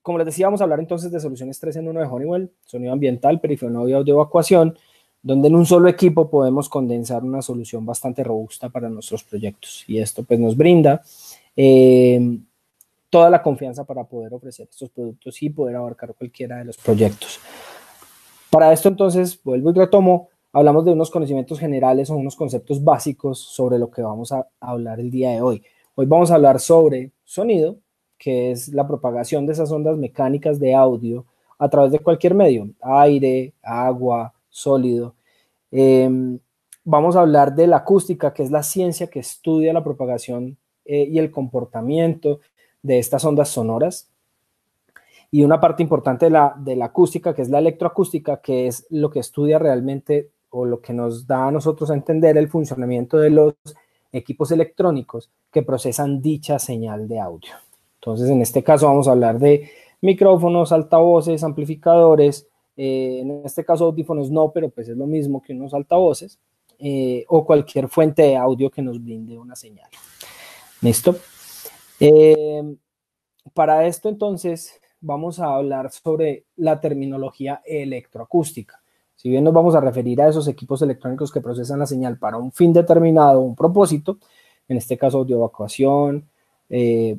Como les decía, vamos a hablar entonces de soluciones 3 en 1 de Honeywell, sonido ambiental, perifoneo y audio evacuación, donde en un solo equipo podemos condensar una solución bastante robusta para nuestros proyectos. Y esto pues nos brinda toda la confianza para poder ofrecer estos productos y poder abarcar cualquiera de los proyectos. Para esto entonces, vuelvo y retomo, hablamos de unos conocimientos generales o unos conceptos básicos sobre lo que vamos a hablar el día de hoy. Hoy vamos a hablar sobre sonido, que es la propagación de esas ondas mecánicas de audio a través de cualquier medio, aire, agua, sólido. Eh, Vamos a hablar de la acústica, que es la ciencia que estudia la propagación y el comportamiento de estas ondas sonoras. Y una parte importante de la acústica, que es la electroacústica, que es lo que estudia realmente o lo que nos da a nosotros a entender el funcionamiento de los equipos electrónicos que procesan dicha señal de audio. Entonces, en este caso vamos a hablar de micrófonos, altavoces, amplificadores, en este caso audífonos no, pero pues es lo mismo que unos altavoces, o cualquier fuente de audio que nos brinde una señal. ¿Listo? Para esto entonces vamos a hablar sobre la terminología electroacústica. Si bien nos vamos a referir a esos equipos electrónicos que procesan la señal para un fin determinado, un propósito, en este caso audio evacuación,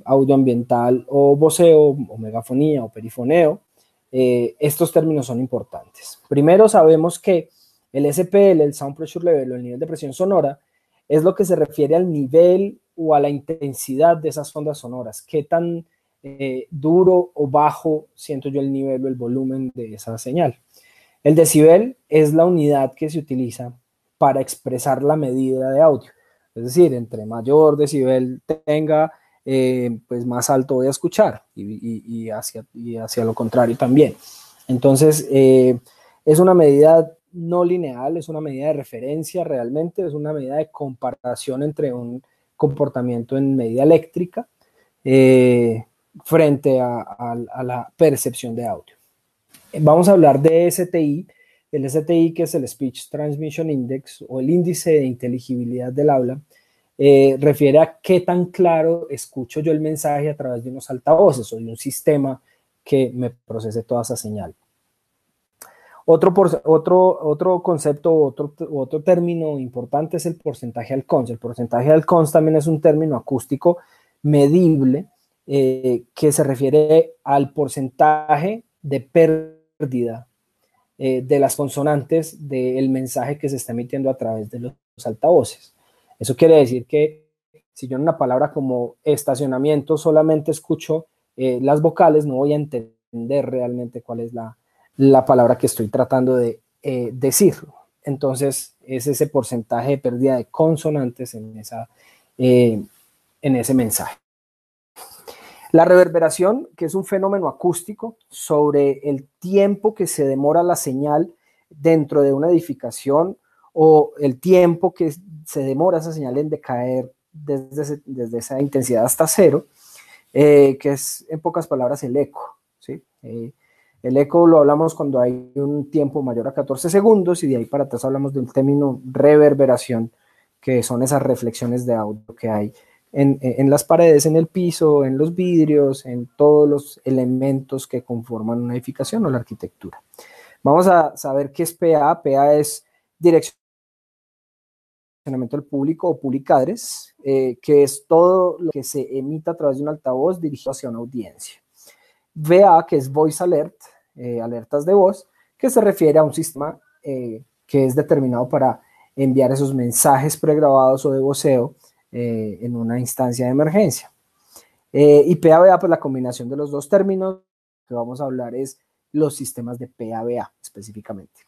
audio ambiental o voceo o megafonía o perifoneo, estos términos son importantes. Primero sabemos que el SPL, el Sound Pressure Level o el nivel de presión sonora, es lo que se refiere al nivel o a la intensidad de esas ondas sonoras, qué tan duro o bajo siento yo el nivel o el volumen de esa señal. El decibel es la unidad que se utiliza para expresar la medida de audio. Es decir, entre mayor decibel tenga, pues más alto voy a escuchar y hacia lo contrario también. Entonces, es una medida no lineal, es una medida de referencia realmente, es una medida de comparación entre un comportamiento en medida eléctrica frente a la percepción de audio. Vamos a hablar de STI, el STI que es el Speech Transmission Index o el índice de inteligibilidad del habla, refiere a qué tan claro escucho yo el mensaje a través de unos altavoces o de un sistema que me procese toda esa señal. Otro concepto, otro término importante es el porcentaje Alcons. El porcentaje Alcons también es un término acústico medible que se refiere al porcentaje de pérdida de las consonantes del mensaje que se está emitiendo a través de los altavoces. Eso quiere decir que si yo en una palabra como estacionamiento solamente escucho las vocales, no voy a entender realmente cuál es la palabra que estoy tratando de decir. Entonces, es ese porcentaje de pérdida de consonantes en ese mensaje. La reverberación, que es un fenómeno acústico sobre el tiempo que se demora la señal dentro de una edificación o el tiempo que se demora esa señal en decaer desde esa intensidad hasta cero, que es en pocas palabras el eco, ¿sí? El eco lo hablamos cuando hay un tiempo mayor a 14 segundos y de ahí para atrás hablamos del término reverberación, que son esas reflexiones de audio que hay en las paredes, en el piso, en los vidrios, en todos los elementos que conforman una edificación o la arquitectura. Vamos a saber qué es PA. PA es direccionamiento del público o publicadres, que es todo lo que se emita a través de un altavoz dirigido hacia una audiencia. VA, que es Voice Alert, alertas de voz, que se refiere a un sistema que es determinado para enviar esos mensajes pregrabados o de voceo en una instancia de emergencia. Y PAVA, pues la combinación de los dos términos que vamos a hablar es los sistemas de PAVA específicamente.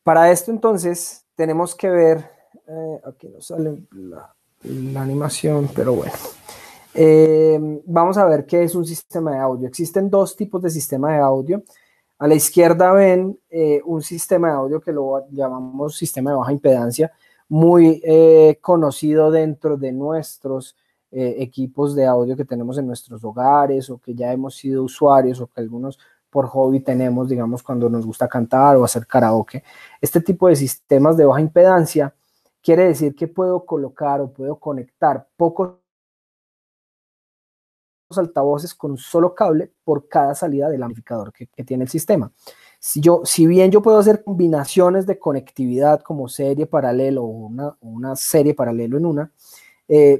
Para esto entonces tenemos que ver, aquí no sale la animación, pero bueno. Vamos a ver qué es un sistema de audio. Existen dos tipos de sistema de audio. A la izquierda ven un sistema de audio que lo llamamos sistema de baja impedancia, muy conocido dentro de nuestros equipos de audio que tenemos en nuestros hogares o que ya hemos sido usuarios o que algunos por hobby tenemos, digamos, cuando nos gusta cantar o hacer karaoke. Este tipo de sistemas de baja impedancia quiere decir que puedo colocar o puedo conectar pocos altavoces con un solo cable por cada salida del amplificador que tiene el sistema. Si bien yo puedo hacer combinaciones de conectividad como serie paralelo o una serie paralelo en una,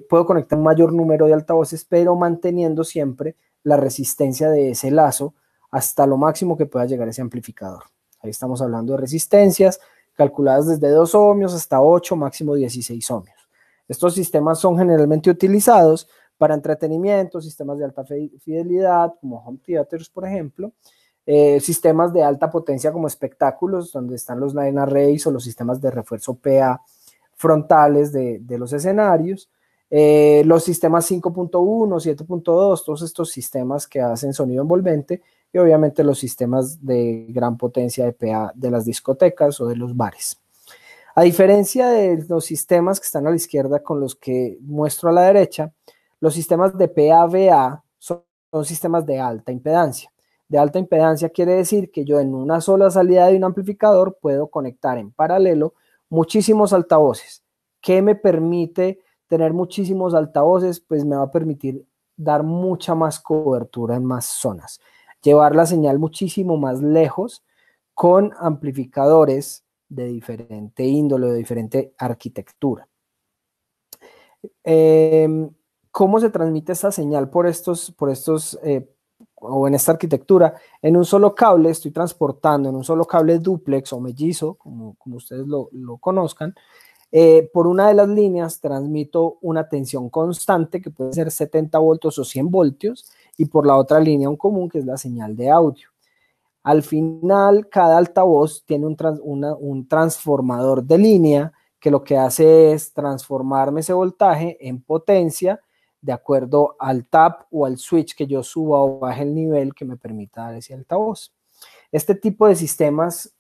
puedo conectar un mayor número de altavoces, pero manteniendo siempre la resistencia de ese lazo hasta lo máximo que pueda llegar ese amplificador. Ahí estamos hablando de resistencias calculadas desde 2 ohmios hasta 8, máximo 16 ohmios. Estos sistemas son generalmente utilizados para entretenimiento, sistemas de alta fidelidad, como home theaters, por ejemplo, sistemas de alta potencia como espectáculos, donde están los line arrays o los sistemas de refuerzo PA frontales de los escenarios, los sistemas 5.1, 7.2, todos estos sistemas que hacen sonido envolvente, y obviamente los sistemas de gran potencia de PA de las discotecas o de los bares. A diferencia de los sistemas que están a la izquierda con los que muestro a la derecha, los sistemas de PA-VA son sistemas de alta impedancia. De alta impedancia quiere decir que yo en una sola salida de un amplificador puedo conectar en paralelo muchísimos altavoces. ¿Qué me permite tener muchísimos altavoces? Pues me va a permitir dar mucha más cobertura en más zonas, llevar la señal muchísimo más lejos con amplificadores de diferente índole, de diferente arquitectura. ¿Cómo se transmite esta señal por estos o en esta arquitectura? En un solo cable estoy transportando, en un solo cable dúplex o mellizo, como ustedes lo conozcan, por una de las líneas transmito una tensión constante que puede ser 70 voltios o 100 voltios, y por la otra línea un común que es la señal de audio. Al final, cada altavoz tiene un transformador de línea que lo que hace es transformarme ese voltaje en potencia de acuerdo al tap o al switch que yo suba o baje el nivel que me permita dar ese altavoz. Este tipo de sistemas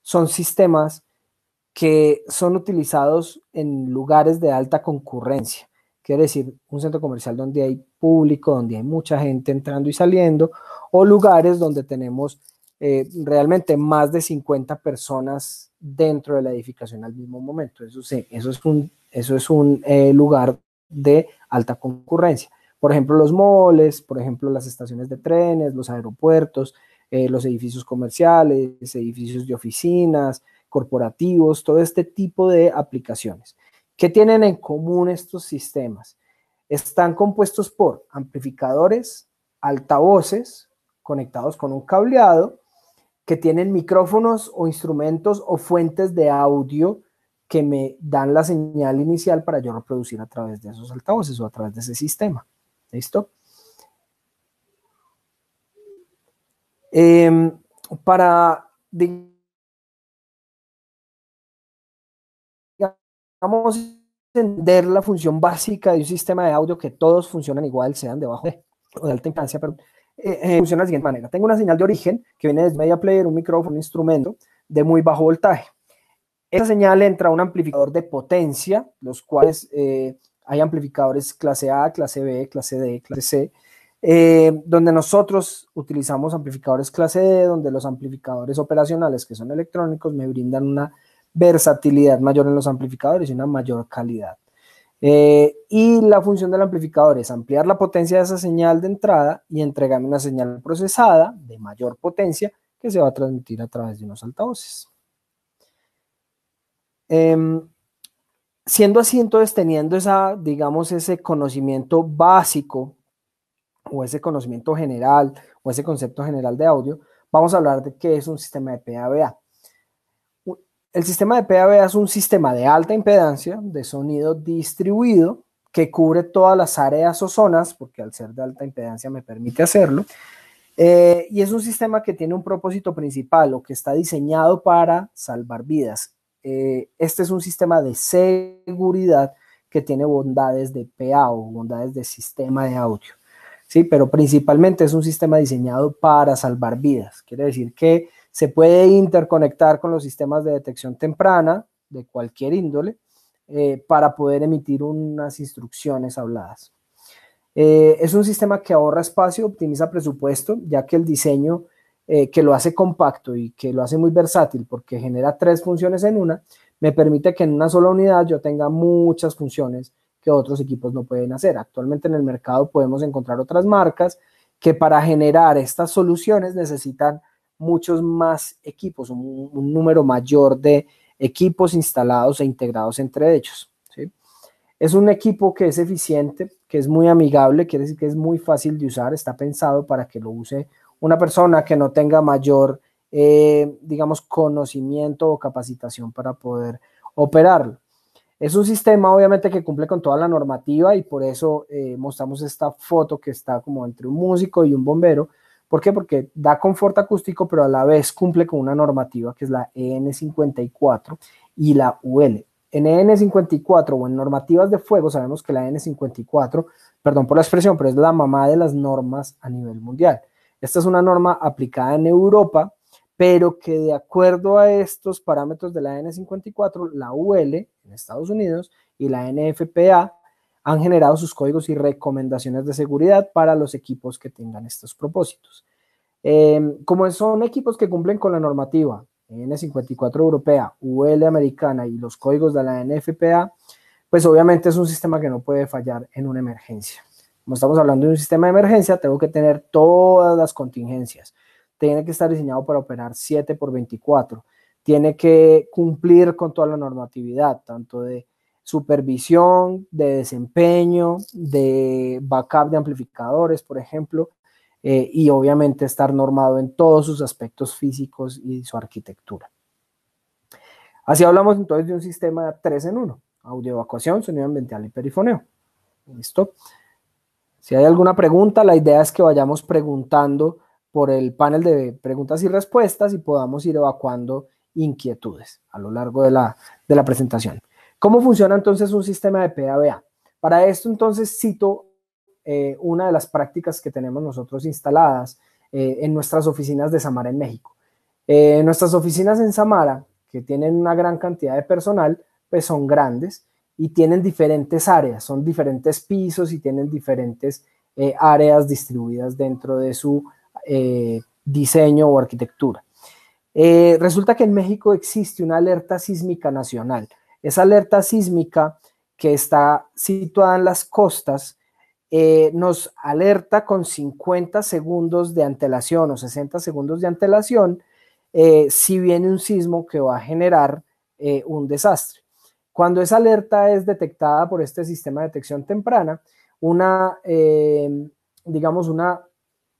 son sistemas que son utilizados en lugares de alta concurrencia. Quiere decir, un centro comercial donde hay público, donde hay mucha gente entrando y saliendo, o lugares donde tenemos realmente más de 50 personas dentro de la edificación al mismo momento. Eso es un lugar de alta concurrencia. Por ejemplo, los moles, por ejemplo, las estaciones de trenes, los aeropuertos, los edificios comerciales, edificios de oficinas, corporativos, todo este tipo de aplicaciones. ¿Qué tienen en común estos sistemas? Están compuestos por amplificadores, altavoces conectados con un cableado, que tienen micrófonos o instrumentos o fuentes de audio que me dan la señal inicial para yo reproducir a través de esos altavoces o a través de ese sistema. ¿Listo? Para, digamos, entender la función básica de un sistema de audio, que todos funcionan igual, sean de bajo o de alta impedancia, pero funciona de la siguiente manera. Tengo una señal de origen que viene desde media player, un micrófono, un instrumento de muy bajo voltaje. Esa señal entra a un amplificador de potencia, los cuales hay amplificadores clase A, clase B, clase D, clase C, donde nosotros utilizamos amplificadores clase D, donde los amplificadores operacionales, que son electrónicos, me brindan una versatilidad mayor en los amplificadores y una mayor calidad. Y la función del amplificador es ampliar la potencia de esa señal de entrada y entregarme una señal procesada de mayor potencia que se va a transmitir a través de unos altavoces. Siendo así, entonces, teniendo digamos, ese conocimiento básico o ese conocimiento general o ese concepto general de audio, vamos a hablar de qué es un sistema de PAVA. El sistema de PAVA es un sistema de alta impedancia de sonido distribuido que cubre todas las áreas o zonas, porque al ser de alta impedancia me permite hacerlo, y es un sistema que tiene un propósito principal o que está diseñado para salvar vidas. Este es un sistema de seguridad que tiene bondades de PA o bondades de sistema de audio, ¿sí? Pero principalmente es un sistema diseñado para salvar vidas. Quiere decir que se puede interconectar con los sistemas de detección temprana de cualquier índole para poder emitir unas instrucciones habladas. Es un sistema que ahorra espacio, optimiza presupuesto, ya que el diseño que lo hace compacto y que lo hace muy versátil porque genera 3 funciones en una, me permite que en una sola unidad yo tenga muchas funciones que otros equipos no pueden hacer. Actualmente en el mercado podemos encontrar otras marcas que para generar estas soluciones necesitan muchos más equipos, un número mayor de equipos instalados e integrados entre ellos, ¿sí? Es un equipo que es eficiente, que es muy amigable, quiere decir que es muy fácil de usar, está pensado para que lo use una persona que no tenga mayor, digamos, conocimiento o capacitación para poder operarlo. Es un sistema obviamente que cumple con toda la normativa y por eso mostramos esta foto que está como entre un músico y un bombero. ¿Por qué? Porque da confort acústico, pero a la vez cumple con una normativa que es la EN54 y la UL. En EN54 o en normativas de fuego sabemos que la EN54, perdón por la expresión, pero es la mamá de las normas a nivel mundial. Esta es una norma aplicada en Europa, pero que de acuerdo a estos parámetros de la N54, la UL en Estados Unidos y la NFPA han generado sus códigos y recomendaciones de seguridad para los equipos que tengan estos propósitos. Como son equipos que cumplen con la normativa N54 europea, UL americana y los códigos de la NFPA, pues obviamente es un sistema que no puede fallar en una emergencia. Como estamos hablando de un sistema de emergencia, tengo que tener todas las contingencias. Tiene que estar diseñado para operar 7x24. Tiene que cumplir con toda la normatividad, tanto de supervisión, de desempeño, de backup de amplificadores, por ejemplo, y obviamente estar normado en todos sus aspectos físicos y su arquitectura. Así hablamos entonces de un sistema 3 en 1, audio evacuación, sonido ambiental y perifoneo. ¿Listo? Si hay alguna pregunta, la idea es que vayamos preguntando por el panel de preguntas y respuestas y podamos ir evacuando inquietudes a lo largo de la presentación. ¿Cómo funciona entonces un sistema de PABA? Para esto entonces cito una de las prácticas que tenemos nosotros instaladas en nuestras oficinas de Samara en México. Nuestras oficinas en Samara, que tienen una gran cantidad de personal, pues son grandes y tienen diferentes áreas, son diferentes pisos y tienen diferentes áreas distribuidas dentro de su diseño o arquitectura. Resulta que en México existe una alerta sísmica nacional. Esa alerta sísmica que está situada en las costas nos alerta con 50 segundos de antelación o 60 segundos de antelación si viene un sismo que va a generar un desastre. Cuando esa alerta es detectada por este sistema de detección temprana, digamos, una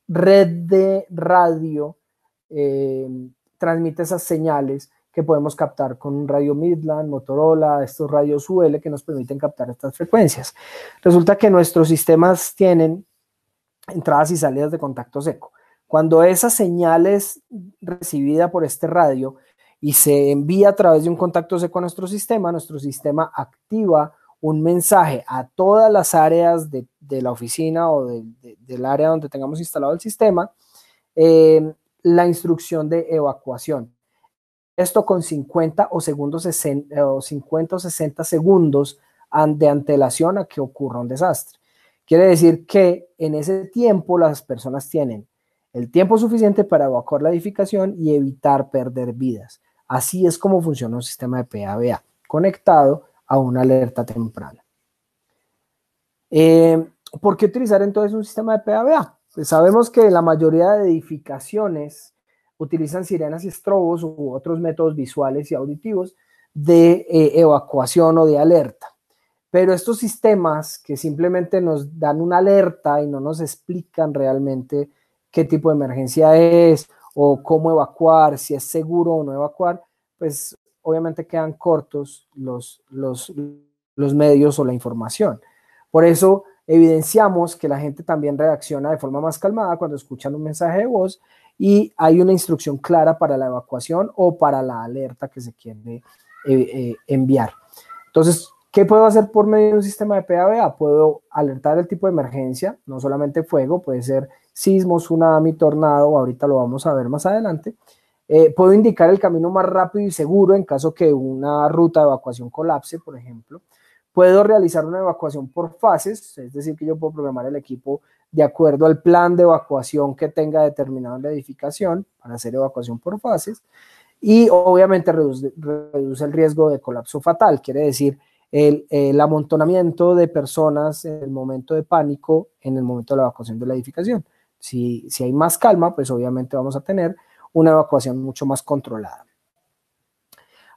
red de radio transmite esas señales que podemos captar con un radio Midland, Motorola, estos radios UL que nos permiten captar estas frecuencias. Resulta que nuestros sistemas tienen entradas y salidas de contacto seco. Cuando esa señal es recibida por este radio y se envía a través de un contacto seco a nuestro sistema activa un mensaje a todas las áreas de la oficina o del área donde tengamos instalado el sistema, la instrucción de evacuación. Esto con 50 o 60 segundos de antelación a que ocurra un desastre. Quiere decir que en ese tiempo las personas tienen el tiempo suficiente para evacuar la edificación y evitar perder vidas. Así es como funciona un sistema de PABA, conectado a una alerta temprana. ¿Por qué utilizar entonces un sistema de PABA? Pues sabemos que la mayoría de edificaciones utilizan sirenas y estrobos u otros métodos visuales y auditivos de evacuación o de alerta. Pero estos sistemas que simplemente nos dan una alerta y no nos explican realmente qué tipo de emergencia es o cómo evacuar, si es seguro o no evacuar, pues obviamente quedan cortos los medios o la información. Por eso evidenciamos que la gente también reacciona de forma más calmada cuando escuchan un mensaje de voz y hay una instrucción clara para la evacuación o para la alerta que se quiere enviar. Entonces, ¿qué puedo hacer por medio de un sistema de PABA? Puedo alertar el tipo de emergencia, no solamente fuego, puede ser sismo, tsunami, tornado, ahorita lo vamos a ver más adelante. Puedo indicar el camino más rápido y seguro en caso que una ruta de evacuación colapse, por ejemplo. Puedo realizar una evacuación por fases, es decir, que yo puedo programar el equipo de acuerdo al plan de evacuación que tenga determinado en la edificación para hacer evacuación por fases. Y obviamente reduce el riesgo de colapso fatal, quiere decir, el amontonamiento de personas en el momento de pánico, en el momento de la evacuación de la edificación. Si hay más calma, pues obviamente vamos a tener una evacuación mucho más controlada.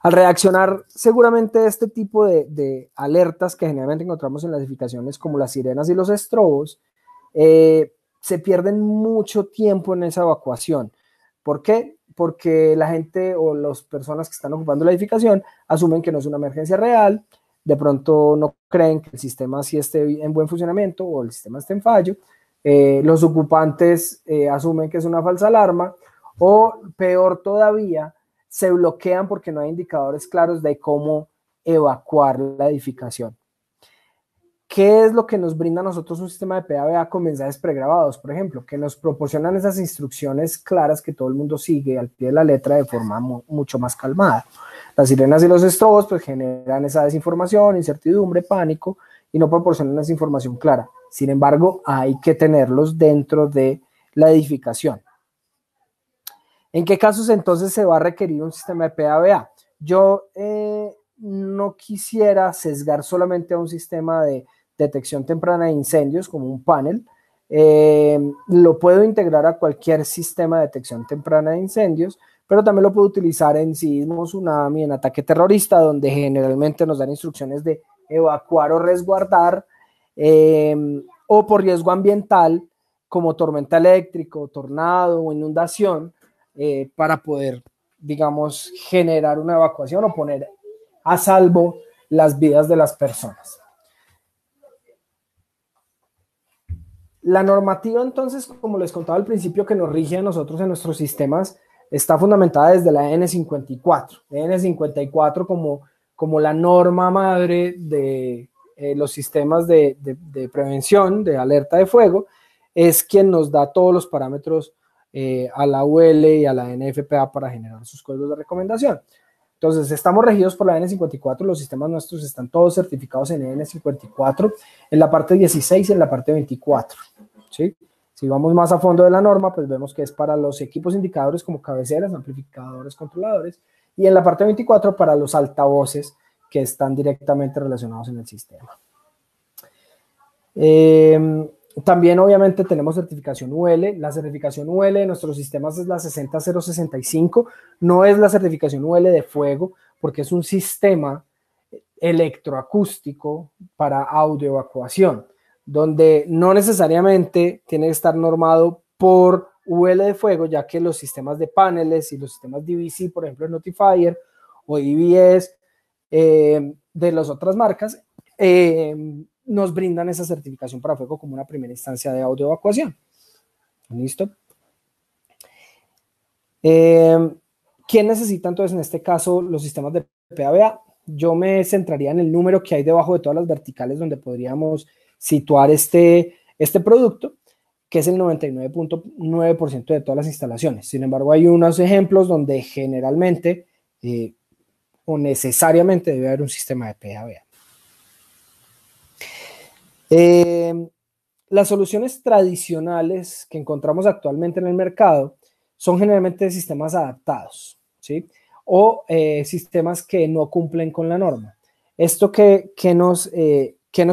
Al reaccionar seguramente este tipo de alertas que generalmente encontramos en las edificaciones como las sirenas y los estrobos, se pierden mucho tiempo en esa evacuación. ¿Por qué? Porque la gente o las personas que están ocupando la edificación asumen que no es una emergencia real, de pronto no creen que el sistema sí esté en buen funcionamiento o el sistema esté en fallo, los ocupantes asumen que es una falsa alarma o peor todavía, se bloquean porque no hay indicadores claros de cómo evacuar la edificación. ¿Qué es lo que nos brinda a nosotros un sistema de PABA con mensajes pregrabados, por ejemplo? Que nos proporcionan esas instrucciones claras que todo el mundo sigue al pie de la letra de forma mucho más calmada. Las sirenas y los estrobos pues generan esa desinformación, incertidumbre, pánico y no proporcionan esa información clara. Sin embargo, hay que tenerlos dentro de la edificación. ¿En qué casos entonces se va a requerir un sistema de PABA? Yo no quisiera sesgar solamente a un sistema de detección temprana de incendios como un panel. Lo puedo integrar a cualquier sistema de detección temprana de incendios, pero también lo puedo utilizar en sismo, tsunami, en ataque terrorista, donde generalmente nos dan instrucciones de evacuar o resguardar, o por riesgo ambiental, como tormenta eléctrica, tornado o inundación, para poder, digamos, generar una evacuación o poner a salvo las vidas de las personas. La normativa, entonces, como les contaba al principio, que nos rige a nosotros en nuestros sistemas, está fundamentada desde la N54. N54 como la norma madre de los sistemas de prevención, de alerta de fuego, es quien nos da todos los parámetros a la UL y a la NFPA para generar sus códigos de recomendación. Entonces, estamos regidos por la N54, los sistemas nuestros están todos certificados en N54, en la parte 16 y en la parte 24, ¿sí? Si vamos más a fondo de la norma, pues vemos que es para los equipos indicadores como cabeceras, amplificadores, controladores, y en la parte 24 para los altavoces que están directamente relacionados en el sistema. También obviamente tenemos certificación UL. La certificación UL de nuestros sistemas es la 60065. No es la certificación UL de fuego porque es un sistema electroacústico para audio evacuación, donde no necesariamente tiene que estar normado por UL de fuego, ya que los sistemas de paneles y los sistemas DVC, por ejemplo, Notifier o DVS de las otras marcas, nos brindan esa certificación para fuego como una primera instancia de audio evacuación. ¿Listo? ¿Quién necesita entonces en este caso los sistemas de PABA? Yo me centraría en el número que hay debajo de todas las verticales donde podríamos situar este producto, que es el 99.9% de todas las instalaciones. Sin embargo, hay unos ejemplos donde generalmente o necesariamente debe haber un sistema de PABA. Las soluciones tradicionales que encontramos actualmente en el mercado son generalmente sistemas adaptados, ¿sí? O sistemas que no cumplen con la norma. ¿Esto qué nos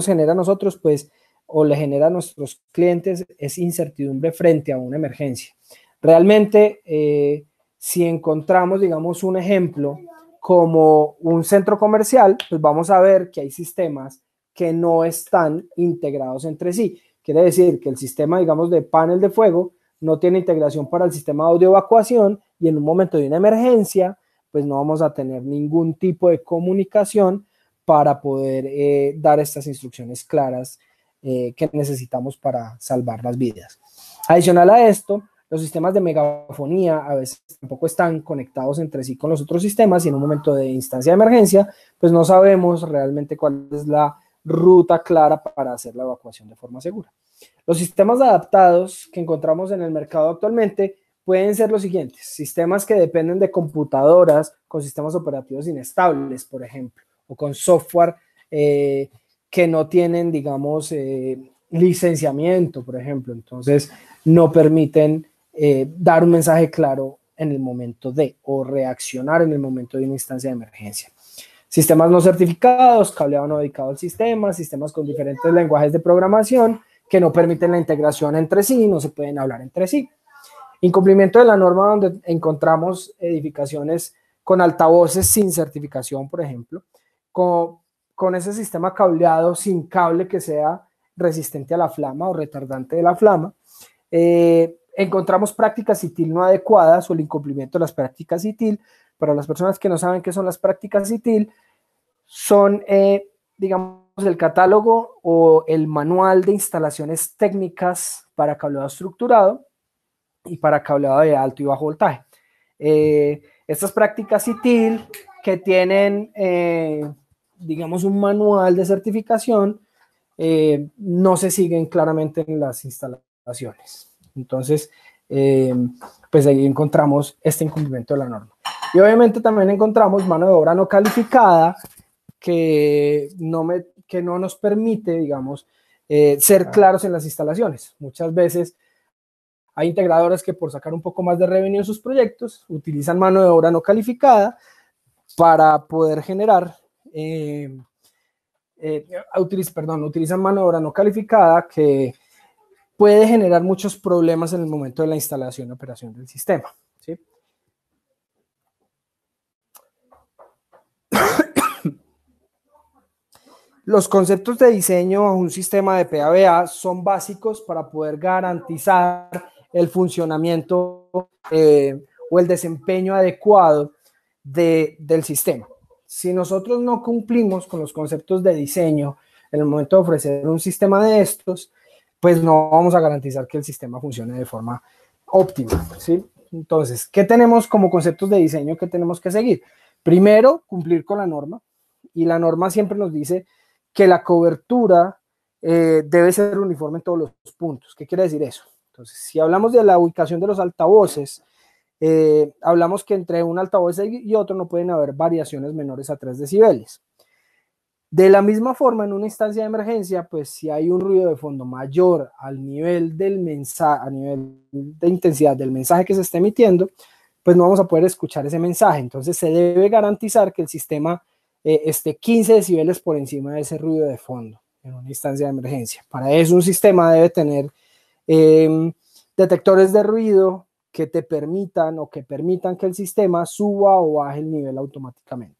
genera a nosotros? Pues, o le genera a nuestros clientes es incertidumbre frente a una emergencia. Realmente, si encontramos, digamos, un ejemplo como un centro comercial, pues vamos a ver que hay sistemas que no están integrados entre sí. Quiere decir que el sistema, digamos, de panel de fuego no tiene integración para el sistema de audio evacuación y en un momento de una emergencia, pues no vamos a tener ningún tipo de comunicación para poder dar estas instrucciones claras que necesitamos para salvar las vidas. Adicional a esto, los sistemas de megafonía a veces tampoco están conectados entre sí con los otros sistemas y en un momento de instancia de emergencia, pues no sabemos realmente cuál es la ruta clara para hacer la evacuación de forma segura. Los sistemas adaptados que encontramos en el mercado actualmente pueden ser los siguientes: sistemas que dependen de computadoras con sistemas operativos inestables, por ejemplo, o con software que no tienen, digamos, licenciamiento, por ejemplo. Entonces, no permiten dar un mensaje claro en el momento de, o reaccionar en el momento de una instancia de emergencia. Sistemas no certificados, cableado no dedicado al sistema, sistemas con diferentes lenguajes de programación que no permiten la integración entre sí, no se pueden hablar entre sí. Incumplimiento de la norma donde encontramos edificaciones con altavoces sin certificación, por ejemplo, con ese sistema cableado sin cable que sea resistente a la flama o retardante de la flama. Encontramos prácticas ITIL no adecuadas o el incumplimiento de las prácticas ITIL. Para las personas que no saben qué son las prácticas ITIL, son, digamos, el catálogo o el manual de instalaciones técnicas para cableado estructurado y para cableado de alto y bajo voltaje. Estas prácticas ITIL que tienen, digamos, un manual de certificación, no se siguen claramente en las instalaciones. Entonces, pues ahí encontramos este incumplimiento de la norma. Y obviamente también encontramos mano de obra no calificada que no nos permite, digamos, ser claros en las instalaciones. Muchas veces hay integradores que por sacar un poco más de revenue en sus proyectos utilizan mano de obra no calificada para poder generar, utilizan mano de obra no calificada que puede generar muchos problemas en el momento de la instalación y operación del sistema, ¿sí? Los conceptos de diseño a un sistema de PABA son básicos para poder garantizar el funcionamiento o el desempeño adecuado del sistema. Si nosotros no cumplimos con los conceptos de diseño en el momento de ofrecer un sistema de estos, pues no vamos a garantizar que el sistema funcione de forma óptima, ¿sí? Entonces, ¿qué tenemos como conceptos de diseño que tenemos que seguir? Primero, cumplir con la norma, y la norma siempre nos dice que la cobertura debe ser uniforme en todos los puntos. ¿Qué quiere decir eso? Entonces, si hablamos de la ubicación de los altavoces, hablamos que entre un altavoz y otro no pueden haber variaciones menores a 3 decibeles. De la misma forma, en una instancia de emergencia, pues si hay un ruido de fondo mayor al nivel del mensaje, a nivel de intensidad del mensaje que se está emitiendo, pues no vamos a poder escuchar ese mensaje. Entonces se debe garantizar que el sistema esté 15 decibeles por encima de ese ruido de fondo en una instancia de emergencia. Para eso un sistema debe tener detectores de ruido que te permitan o que permitan que el sistema suba o baje el nivel automáticamente.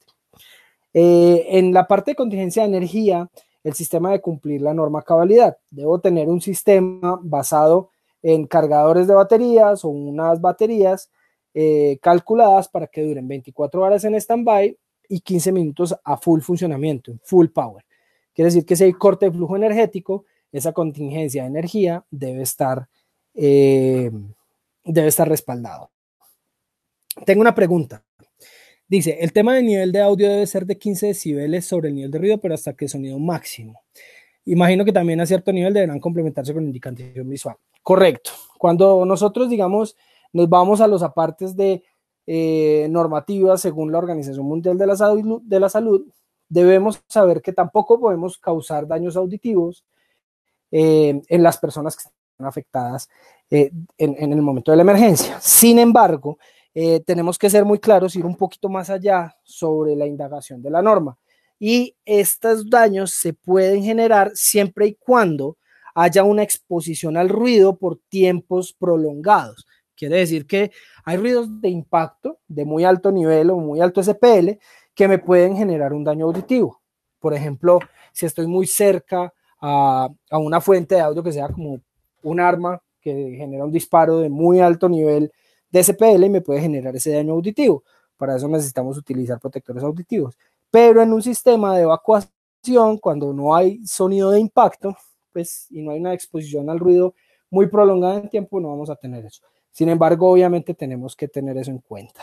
En la parte de contingencia de energía, el sistema debe cumplir la norma cabalidad. Debo tener un sistema basado en cargadores de baterías o unas baterías calculadas para que duren 24 horas en stand-by y 15 minutos a full funcionamiento, en full power. Quiere decir que si hay corte de flujo energético, esa contingencia de energía debe estar respaldado. Tengo una pregunta. Dice, el tema del nivel de audio debe ser de 15 decibeles sobre el nivel de ruido, pero hasta que sonido máximo. Imagino que también a cierto nivel deberán complementarse con indicación visual. Correcto. Cuando nosotros, digamos, nos vamos a los apartes de normativas según la Organización Mundial de la Salud, debemos saber que tampoco podemos causar daños auditivos en las personas que están afectadas en el momento de la emergencia. Sin embargo, tenemos que ser muy claros, ir un poquito más allá sobre la indagación de la norma. Y estos daños se pueden generar siempre y cuando haya una exposición al ruido por tiempos prolongados. Quiere decir que hay ruidos de impacto de muy alto nivel o muy alto SPL que me pueden generar un daño auditivo. Por ejemplo, si estoy muy cerca a una fuente de audio que sea como un arma que genera un disparo de muy alto nivel de SPL y me puede generar ese daño auditivo. Para eso necesitamos utilizar protectores auditivos. Pero en un sistema de evacuación, cuando no hay sonido de impacto, pues, y no hay una exposición al ruido muy prolongada en tiempo, no vamos a tener eso. Sin embargo, obviamente tenemos que tener eso en cuenta.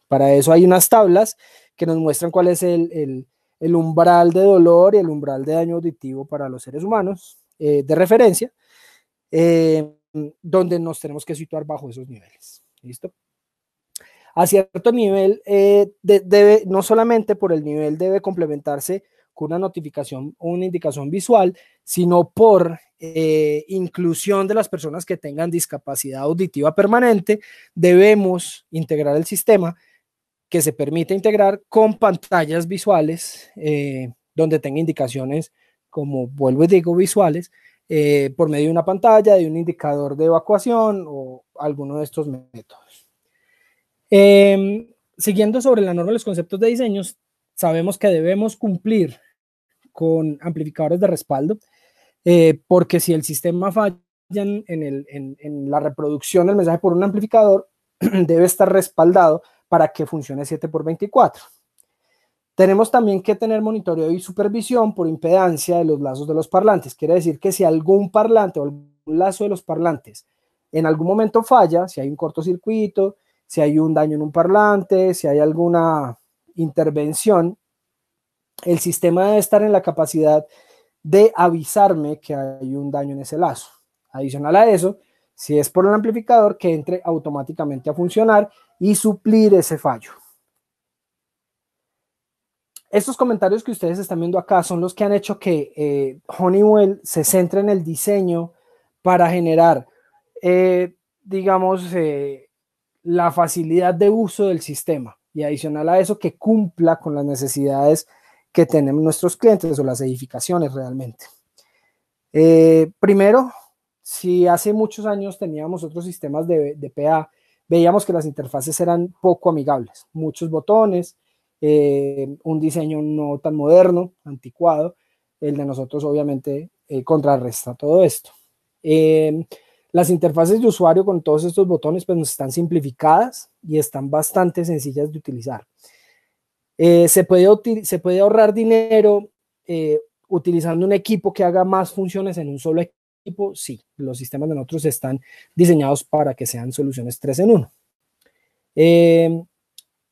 Para eso hay unas tablas que nos muestran cuál es el umbral de dolor y el umbral de daño auditivo para los seres humanos de referencia, donde nos tenemos que situar bajo esos niveles. ¿Listo? A cierto nivel, no solamente por el nivel debe complementarse con una notificación o una indicación visual, sino por inclusión de las personas que tengan discapacidad auditiva permanente, debemos integrar el sistema que se permite integrar con pantallas visuales donde tenga indicaciones, como vuelvo y digo, visuales, por medio de una pantalla, de un indicador de evacuación o alguno de estos métodos. Siguiendo sobre la norma de los conceptos de diseños, sabemos que debemos cumplir con amplificadores de respaldo, porque si el sistema falla en la reproducción del mensaje por un amplificador, debe estar respaldado para que funcione 7x24. Tenemos también que tener monitoreo y supervisión por impedancia de los lazos de los parlantes. Quiere decir que si algún parlante o algún lazo de los parlantes en algún momento falla, si hay un cortocircuito, si hay un daño en un parlante, si hay alguna intervención, el sistema debe estar en la capacidad de avisarme que hay un daño en ese lazo. Adicional a eso, si es por el amplificador, que entre automáticamente a funcionar y suplir ese fallo. Estos comentarios que ustedes están viendo acá son los que han hecho que Honeywell se centre en el diseño para generar, digamos, la facilidad de uso del sistema, y adicional a eso que cumpla con las necesidades que tenemos nuestros clientes o las edificaciones realmente. Primero, si hace muchos años teníamos otros sistemas de PA, veíamos que las interfaces eran poco amigables, muchos botones, un diseño no tan moderno, anticuado. El de nosotros obviamente contrarresta todo esto. Las interfaces de usuario con todos estos botones pues están simplificadas y están bastante sencillas de utilizar. Se puede ahorrar dinero utilizando un equipo que haga más funciones en un solo equipo. Sí, los sistemas de nosotros están diseñados para que sean soluciones 3 en 1.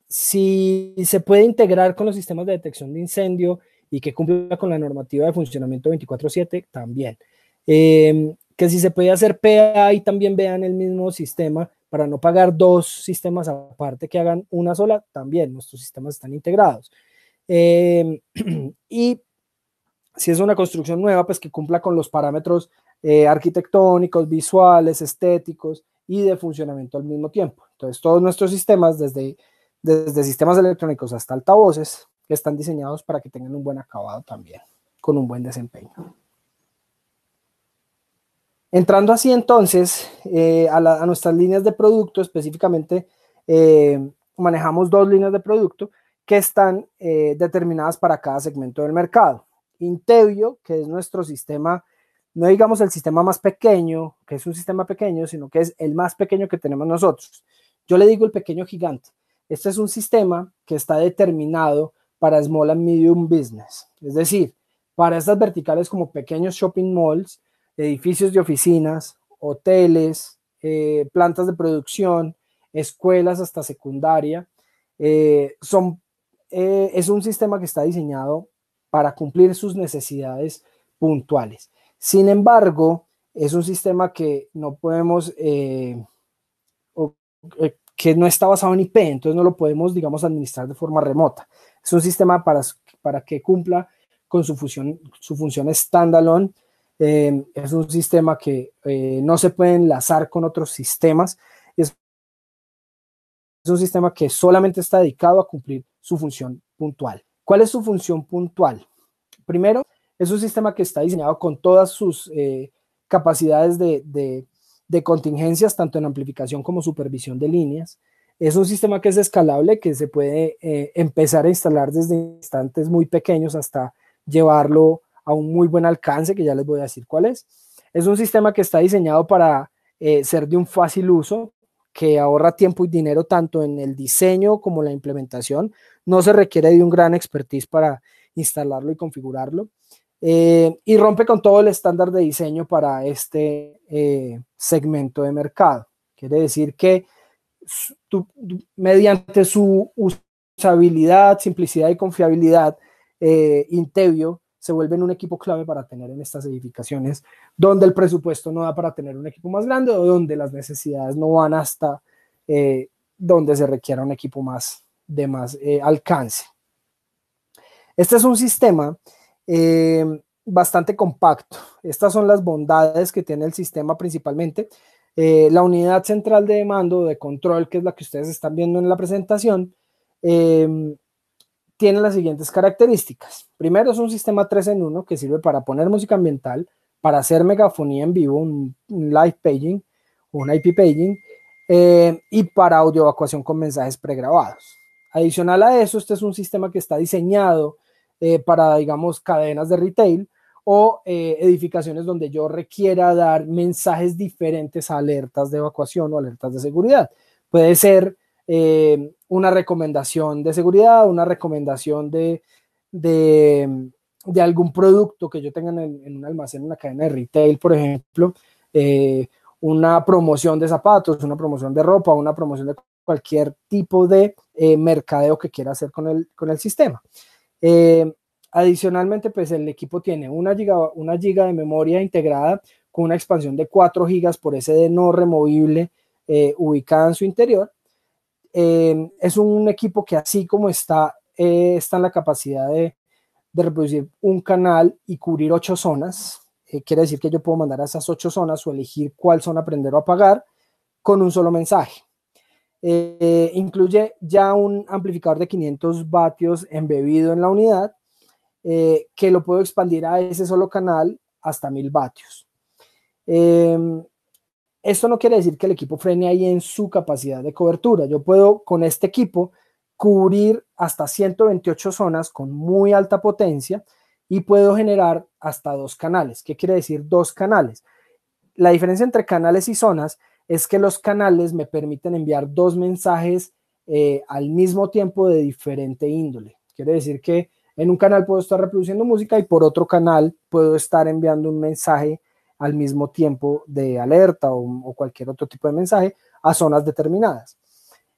Si se puede integrar con los sistemas de detección de incendio y que cumpla con la normativa de funcionamiento 24/7, también. Que si se puede hacer PA y también vean el mismo sistema para no pagar dos sistemas aparte que hagan una sola, también nuestros sistemas están integrados. Y si es una construcción nueva, pues que cumpla con los parámetros arquitectónicos, visuales, estéticos y de funcionamiento al mismo tiempo. Entonces, todos nuestros sistemas, desde sistemas electrónicos hasta altavoces, están diseñados para que tengan un buen acabado también, con un buen desempeño. Entrando así entonces a nuestras líneas de producto, específicamente manejamos dos líneas de producto que están determinadas para cada segmento del mercado. Intevio, que es nuestro sistema, no digamos el sistema más pequeño, que es un sistema pequeño, sino que es el más pequeño que tenemos nosotros. Yo le digo el pequeño gigante. Este es un sistema que está determinado para Small and Medium Business, es decir, para estas verticales como pequeños shopping malls, edificios de oficinas, hoteles, plantas de producción, escuelas hasta secundaria. Es un sistema que está diseñado para cumplir sus necesidades puntuales. Sin embargo, es un sistema que no podemos, que no está basado en IP, entonces no lo podemos, digamos, administrar de forma remota. Es un sistema para que cumpla con su función standalone. Es un sistema que no se puede enlazar con otros sistemas. Es un sistema que solamente está dedicado a cumplir su función puntual. ¿Cuál es su función puntual? Primero, es un sistema que está diseñado con todas sus capacidades de contingencias, tanto en amplificación como supervisión de líneas. Es un sistema que es escalable, que se puede empezar a instalar desde instantes muy pequeños hasta llevarlo a un muy buen alcance, que ya les voy a decir cuál es. Es un sistema que está diseñado para ser de un fácil uso, que ahorra tiempo y dinero tanto en el diseño como la implementación. No se requiere de un gran expertise para instalarlo y configurarlo. Y rompe con todo el estándar de diseño para este segmento de mercado. Quiere decir que mediante su usabilidad, simplicidad y confiabilidad, Intevio se vuelve un equipo clave para tener en estas edificaciones donde el presupuesto no da para tener un equipo más grande o donde las necesidades no van hasta donde se requiera un equipo de más alcance. Este es un sistema bastante compacto. Estas son las bondades que tiene el sistema principalmente. La unidad central de mando, de control, que es la que ustedes están viendo en la presentación, tiene las siguientes características. Primero, es un sistema 3 en 1 que sirve para poner música ambiental, para hacer megafonía en vivo, un live paging, un IP paging, y para audio evacuación con mensajes pregrabados. Adicional a eso, este es un sistema que está diseñado para, digamos, cadenas de retail o edificaciones donde yo requiera dar mensajes diferentes a alertas de evacuación o alertas de seguridad. Puede ser una recomendación de seguridad, una recomendación de algún producto que yo tenga en un almacén, en una cadena de retail, por ejemplo, una promoción de zapatos, una promoción de ropa, una promoción de cualquier tipo de mercadeo que quiera hacer con el sistema. Adicionalmente, pues el equipo tiene una giga de memoria integrada con una expansión de 4 gigas por SD no removible ubicada en su interior. Es un equipo que así como está en la capacidad de reproducir un canal y cubrir 8 zonas. Quiere decir que yo puedo mandar a esas 8 zonas o elegir cuál zona prender o apagar con un solo mensaje. Incluye ya un amplificador de 500 vatios embebido en la unidad, que lo puedo expandir a ese solo canal hasta 1000 vatios. Esto no quiere decir que el equipo frene ahí en su capacidad de cobertura. Yo puedo con este equipo cubrir hasta 128 zonas con muy alta potencia y puedo generar hasta 2 canales. ¿Qué quiere decir 2 canales? La diferencia entre canales y zonas es que los canales me permiten enviar 2 mensajes al mismo tiempo de diferente índole. Quiere decir que en un canal puedo estar reproduciendo música y por otro canal puedo estar enviando un mensaje al mismo tiempo de alerta o cualquier otro tipo de mensaje a zonas determinadas.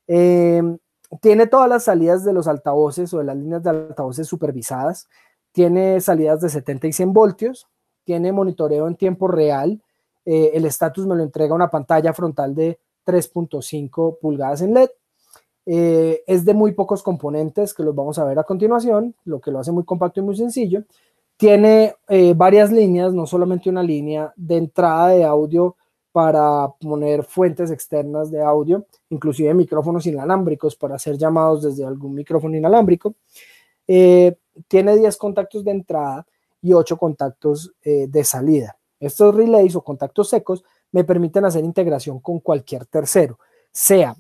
Tiene todas las salidas de los altavoces o de las líneas de altavoces supervisadas. Tiene salidas de 70 y 100 voltios. Tiene monitoreo en tiempo real. El estatus me lo entrega una pantalla frontal de 3.5 pulgadas en LED. Es de muy pocos componentes que los vamos a ver a continuación, lo que lo hace muy compacto y muy sencillo. Tiene varias líneas, no solamente una línea de entrada de audio para poner fuentes externas de audio, inclusive micrófonos inalámbricos para hacer llamados desde algún micrófono inalámbrico. Tiene 10 contactos de entrada y 8 contactos de salida. Estos relays o contactos secos me permiten hacer integración con cualquier tercero, sea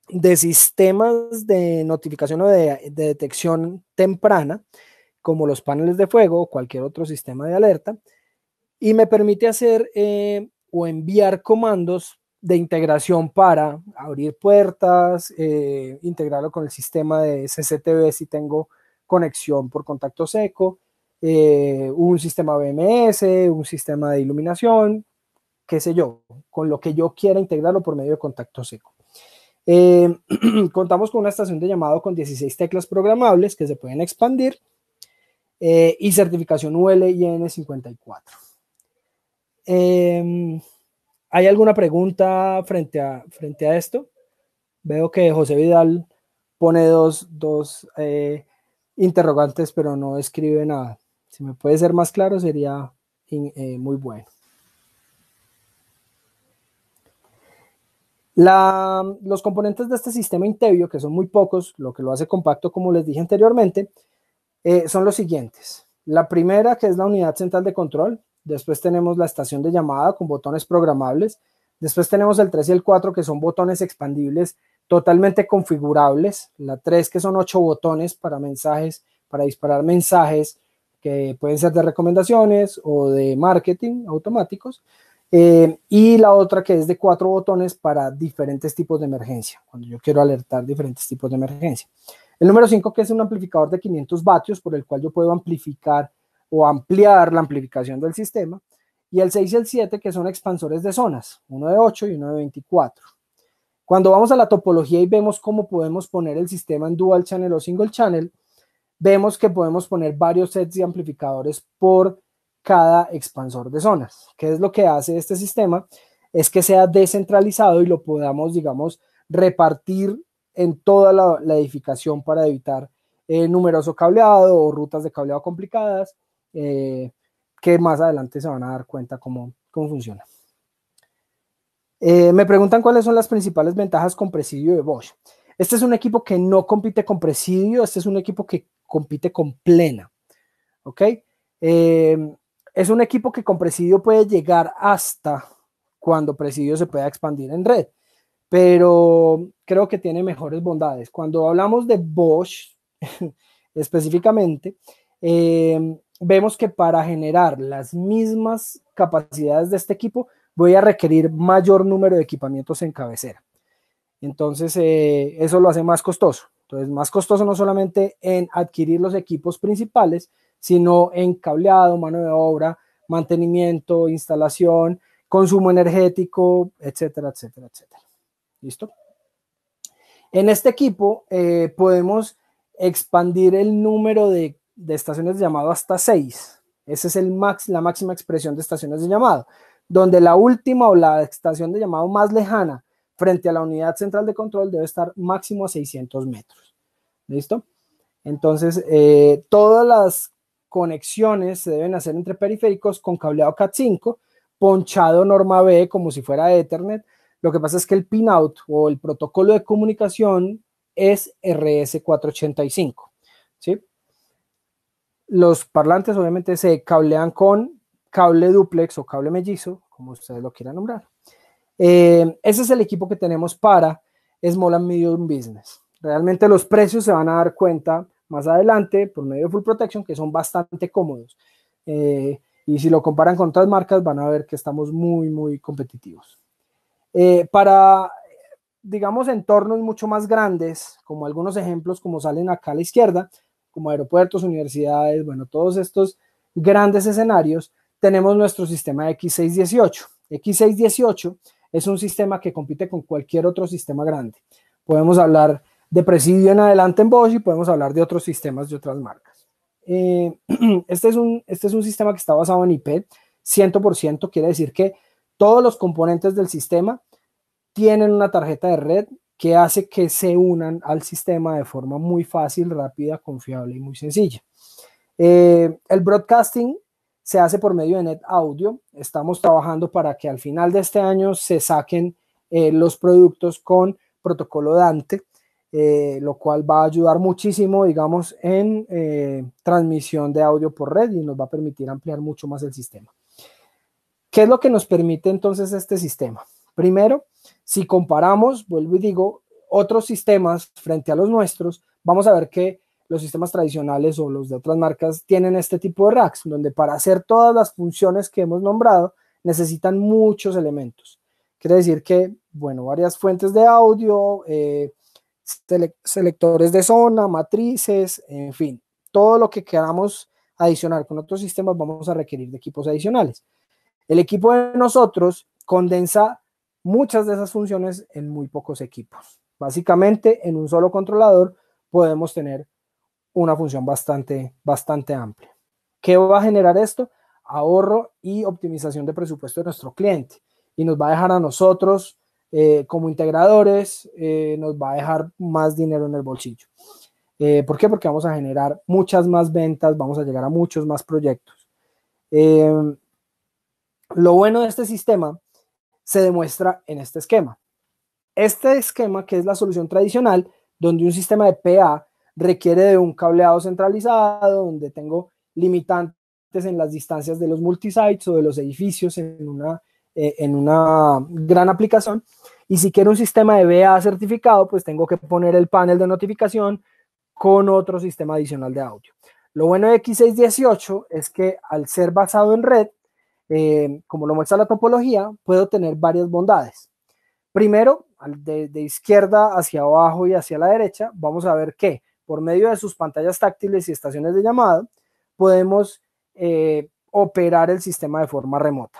de sistemas de notificación o de detección temprana, como los paneles de fuego o cualquier otro sistema de alerta, y me permite hacer o enviar comandos de integración para abrir puertas, integrarlo con el sistema de CCTV si tengo conexión por contacto seco, un sistema BMS, un sistema de iluminación, qué sé yo, con lo que yo quiera integrarlo por medio de contacto seco. Contamos con una estación de llamado con 16 teclas programables que se pueden expandir y certificación UL IN 54. ¿Hay alguna pregunta frente a esto? Veo que José Vidal pone dos interrogantes, pero no escribe nada. Si me puede ser más claro, sería muy bueno. Los componentes de este sistema Intevio, que son muy pocos, lo que lo hace compacto, como les dije anteriormente, son los siguientes. La primera, que es la unidad central de control. Después tenemos la estación de llamada con botones programables. Después tenemos el 3 y el 4, que son botones expandibles totalmente configurables. La 3, que son 8 botones para mensajes, para disparar mensajes que pueden ser de recomendaciones o de marketing automáticos. Y la otra, que es de 4 botones para diferentes tipos de emergencia, cuando yo quiero alertar diferentes tipos de emergencia. El número 5, que es un amplificador de 500 vatios, por el cual yo puedo amplificar o ampliar la amplificación del sistema. Y el 6 y el 7, que son expansores de zonas, uno de 8 y uno de 24. Cuando vamos a la topología y vemos cómo podemos poner el sistema en dual channel o single channel, vemos que podemos poner varios sets de amplificadores por cada expansor de zonas. ¿Qué es lo que hace este sistema? Es que sea descentralizado y lo podamos, digamos, repartir en toda la edificación para evitar numeroso cableado o rutas de cableado complicadas, que más adelante se van a dar cuenta cómo funciona. Me preguntan cuáles son las principales ventajas con presidio de Bosch. Este es un equipo que no compite con Presidio, este es un equipo que compite con Plena, ¿ok? Es un equipo que con Presidio puede llegar hasta cuando Presidio se pueda expandir en red, pero creo que tiene mejores bondades. Cuando hablamos de Bosch específicamente, vemos que para generar las mismas capacidades de este equipo voy a requerir mayor número de equipamientos en cabecera. Entonces, eso lo hace más costoso. Entonces, más costoso no solamente en adquirir los equipos principales, sino en cableado, mano de obra, mantenimiento, instalación, consumo energético, etcétera, etcétera, etcétera. ¿Listo? En este equipo podemos expandir el número de estaciones de llamado hasta 6. Esa es la máxima expresión de estaciones de llamado, donde la última o la estación de llamado más lejana frente a la unidad central de control debe estar máximo a 600 metros. ¿Listo? Entonces, todas las conexiones se deben hacer entre periféricos con cableado Cat5, ponchado norma B como si fuera Ethernet. Lo que pasa es que el pinout o el protocolo de comunicación es RS485, ¿sí? Los parlantes obviamente se cablean con cable duplex o cable mellizo, como ustedes lo quieran nombrar. Ese es el equipo que tenemos para Small and Medium Business. Realmente los precios se van a dar cuenta más adelante por medio de Full Protection, que son bastante cómodos. Y si lo comparan con otras marcas, van a ver que estamos muy, muy competitivos. Para, digamos, entornos mucho más grandes, como algunos ejemplos como salen acá a la izquierda, como aeropuertos, universidades, bueno, todos estos grandes escenarios, tenemos nuestro sistema X618. X618 es un sistema que compite con cualquier otro sistema grande. Podemos hablar de Presidio en adelante en Bosch y podemos hablar de otros sistemas de otras marcas. Este es un sistema que está basado en IP 100%, quiere decir que todos los componentes del sistema tienen una tarjeta de red que hace que se unan al sistema de forma muy fácil, rápida, confiable y muy sencilla. El broadcasting se hace por medio de NetAudio. Estamos trabajando para que al final de este año se saquen los productos con protocolo Dante, lo cual va a ayudar muchísimo, digamos, en transmisión de audio por red y nos va a permitir ampliar mucho más el sistema. ¿Qué es lo que nos permite entonces este sistema? Primero, si comparamos, vuelvo y digo, otros sistemas frente a los nuestros, vamos a ver que los sistemas tradicionales o los de otras marcas tienen este tipo de racks, donde para hacer todas las funciones que hemos nombrado necesitan muchos elementos. Quiere decir que, bueno, varias fuentes de audio, selectores de zona, matrices, en fin, todo lo que queramos adicionar con otros sistemas vamos a requerir de equipos adicionales. El equipo de nosotros condensa muchas de esas funciones en muy pocos equipos. Básicamente, en un solo controlador podemos tener una función bastante amplia. ¿Qué va a generar esto? Ahorro y optimización de presupuesto de nuestro cliente. Y nos va a dejar a nosotros, como integradores, nos va a dejar más dinero en el bolsillo. ¿Por qué? Porque vamos a generar muchas más ventas, vamos a llegar a muchos más proyectos. Lo bueno de este sistema se demuestra en este esquema. Este esquema, que es la solución tradicional, donde un sistema de PA requiere de un cableado centralizado, donde tengo limitantes en las distancias de los multisites o de los edificios en una gran aplicación. Y si quiero un sistema de BA certificado, pues tengo que poner el panel de notificación con otro sistema adicional de audio. Lo bueno de X618 es que al ser basado en red, como lo muestra la topología, puedo tener varias bondades. Primero, de izquierda hacia abajo y hacia la derecha, vamos a ver que por medio de sus pantallas táctiles y estaciones de llamada, podemos operar el sistema de forma remota.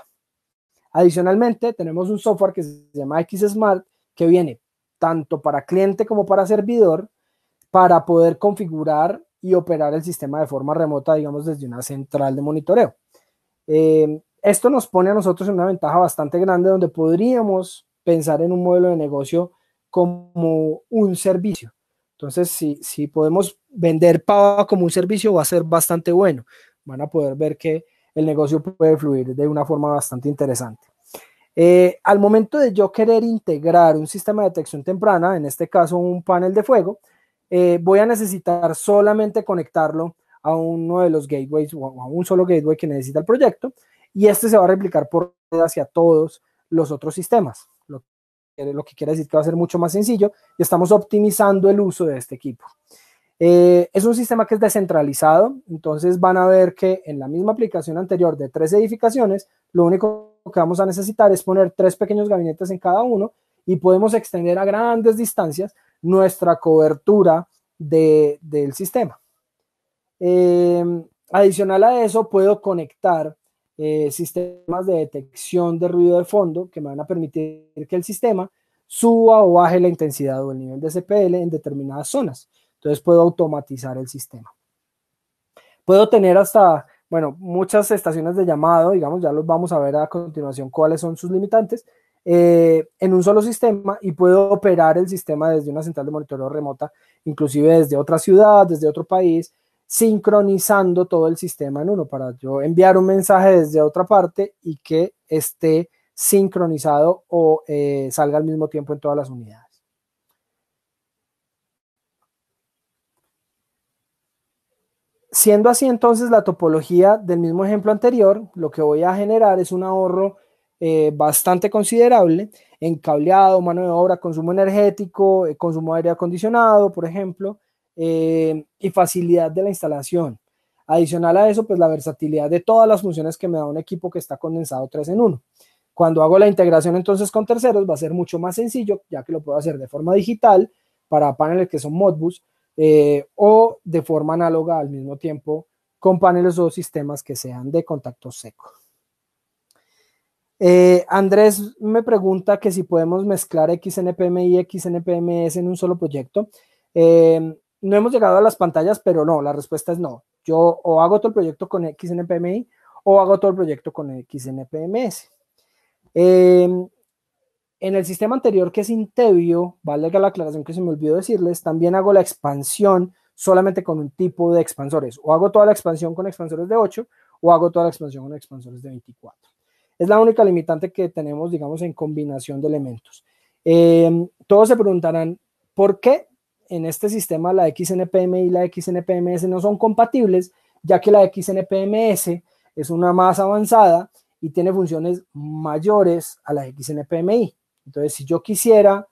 Adicionalmente, tenemos un software que se llama XSmart, que viene tanto para cliente como para servidor, para poder configurar y operar el sistema de forma remota, digamos, desde una central de monitoreo. Esto nos pone a nosotros en una ventaja bastante grande, donde podríamos pensar en un modelo de negocio como un servicio. Entonces, si podemos vender Pava como un servicio, va a ser bastante bueno. Van a poder ver que el negocio puede fluir de una forma bastante interesante. Al momento de yo querer integrar un sistema de detección temprana, en este caso un panel de fuego, voy a necesitar solamente conectarlo a uno de los gateways o a un solo gateway que necesita el proyecto, y este se va a replicar por red hacia todos los otros sistemas, lo que quiere decir que va a ser mucho más sencillo y estamos optimizando el uso de este equipo. Es un sistema que es descentralizado, entonces van a ver que en la misma aplicación anterior de 3 edificaciones, lo único que vamos a necesitar es poner 3 pequeños gabinetes en cada uno y podemos extender a grandes distancias nuestra cobertura del sistema. Adicional a eso, puedo conectar sistemas de detección de ruido de fondo que me van a permitir que el sistema suba o baje la intensidad o el nivel de CPL en determinadas zonas. Entonces puedo automatizar el sistema. Puedo tener hasta, bueno, muchas estaciones de llamado, digamos, ya los vamos a ver a continuación cuáles son sus limitantes, en un solo sistema, y puedo operar el sistema desde una central de monitoreo remota, inclusive desde otra ciudad, desde otro país, sincronizando todo el sistema en uno para yo enviar un mensaje desde otra parte y que esté sincronizado o salga al mismo tiempo en todas las unidades. Siendo así, entonces, la topología del mismo ejemplo anterior, lo que voy a generar es un ahorro bastante considerable en cableado, mano de obra, consumo energético, consumo de aire acondicionado, por ejemplo, y facilidad de la instalación. Adicional a eso, pues la versatilidad de todas las funciones que me da un equipo que está condensado 3 en 1. Cuando hago la integración entonces con terceros va a ser mucho más sencillo, ya que lo puedo hacer de forma digital para paneles que son Modbus, o de forma análoga al mismo tiempo con paneles o sistemas que sean de contacto seco. Andrés me pregunta que si podemos mezclar XNPM y XNPMS en un solo proyecto. No hemos llegado a las pantallas, pero no, la respuesta es no. Yo o hago todo el proyecto con XNPMI o hago todo el proyecto con XNPMS. En el sistema anterior, que es Intevio, vale la aclaración que se me olvidó decirles, también hago la expansión solamente con un tipo de expansores. O hago toda la expansión con expansores de 8 o hago toda la expansión con expansores de 24. Es la única limitante que tenemos, digamos, en combinación de elementos. Todos se preguntarán, ¿por qué en este sistema la XNPM y la XNPMS no son compatibles? Ya que la XNPMS es una más avanzada y tiene funciones mayores a la XNPMI. Entonces, si yo quisiera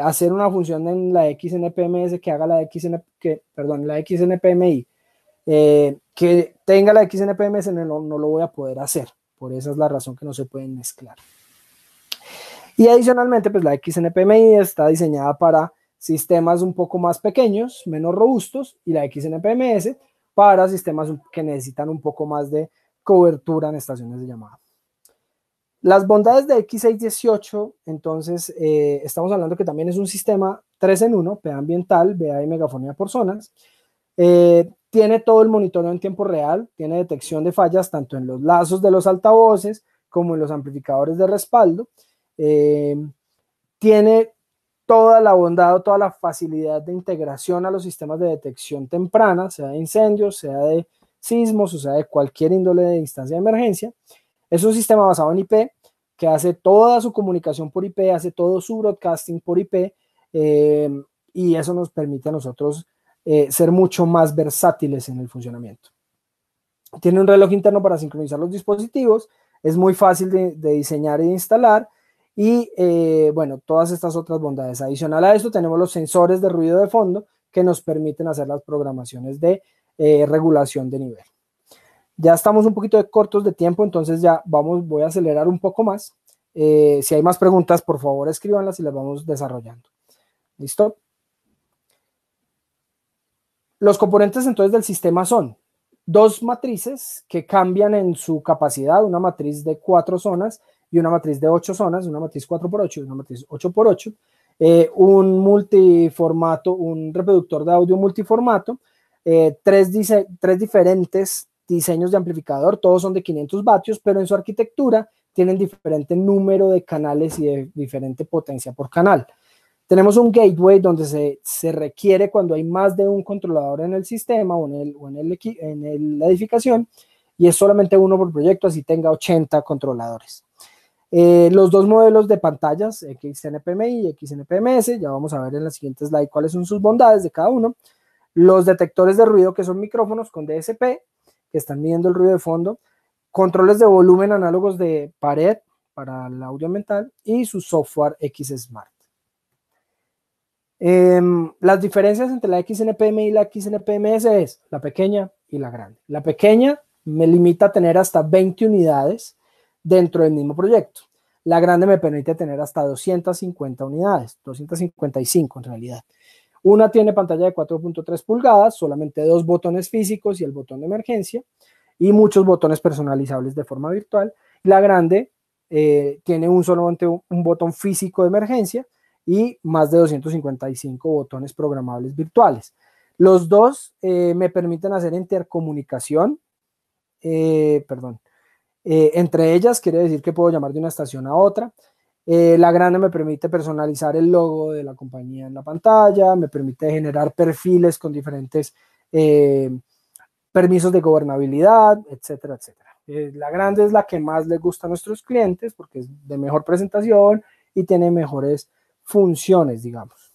hacer una función en la XNPMS que haga la XNPMI, que tenga la XNPMS, no lo voy a poder hacer. Por esa es la razón que no se pueden mezclar. Y adicionalmente, pues la XNPMI está diseñada para sistemas un poco más pequeños, menos robustos, y la XNPMS para sistemas que necesitan un poco más de cobertura en estaciones de llamada. Las bondades de X618, entonces, estamos hablando que también es un sistema 3 en 1, PA ambiental, VA y megafonía por zonas. Tiene todo el monitoreo en tiempo real, tiene detección de fallas tanto en los lazos de los altavoces como en los amplificadores de respaldo. Tiene toda la bondad o toda la facilidad de integración a los sistemas de detección temprana, sea de incendios, sea de sismos, o sea de cualquier índole de instancia de emergencia. Es un sistema basado en IP que hace toda su comunicación por IP, hace todo su broadcasting por IP, y eso nos permite a nosotros ser mucho más versátiles en el funcionamiento. Tiene un reloj interno para sincronizar los dispositivos, es muy fácil de diseñar e de instalar, y bueno, todas estas otras bondades. Adicional a esto tenemos los sensores de ruido de fondo que nos permiten hacer las programaciones de regulación de nivel. Ya estamos un poquito cortos de tiempo, entonces ya voy a acelerar un poco más. Si hay más preguntas, por favor escríbanlas y las vamos desarrollando. ¿Listo? Los componentes entonces del sistema son 2 matrices que cambian en su capacidad, una matriz de 4 zonas y una matriz de 8 zonas, una matriz 4x8 y una matriz 8x8, un multiformato, un reproductor de audio multiformato, 3 diferentes diseños de amplificador, todos son de 500 vatios, pero en su arquitectura tienen diferente número de canales y de diferente potencia por canal. Tenemos un gateway donde se requiere cuando hay más de un controlador en el sistema o en la edificación, y es solamente uno por proyecto, así tenga 80 controladores. Los dos modelos de pantallas, XNPMI y XNPMS, ya vamos a ver en la siguiente slide cuáles son sus bondades de cada uno. Los detectores de ruido, que son micrófonos con DSP, que están midiendo el ruido de fondo. Controles de volumen análogos de pared para el audio ambiental y su software X Smart. Las diferencias entre la XNPM y la XNPMS es la pequeña y la grande. La pequeña me limita a tener hasta 20 unidades dentro del mismo proyecto. La grande me permite tener hasta 250 unidades, 255 en realidad. Una tiene pantalla de 4.3 pulgadas, solamente 2 botones físicos y el botón de emergencia, y muchos botones personalizables de forma virtual. La grande tiene solamente un botón físico de emergencia y más de 255 botones programables virtuales. Los dos me permiten hacer intercomunicación, entre ellas quiere decir que puedo llamar de una estación a otra. La grande me permite personalizar el logo de la compañía en la pantalla, me permite generar perfiles con diferentes permisos de gobernabilidad, etcétera, etcétera. La grande es la que más les gusta a nuestros clientes porque es de mejor presentación y tiene mejores funciones, digamos.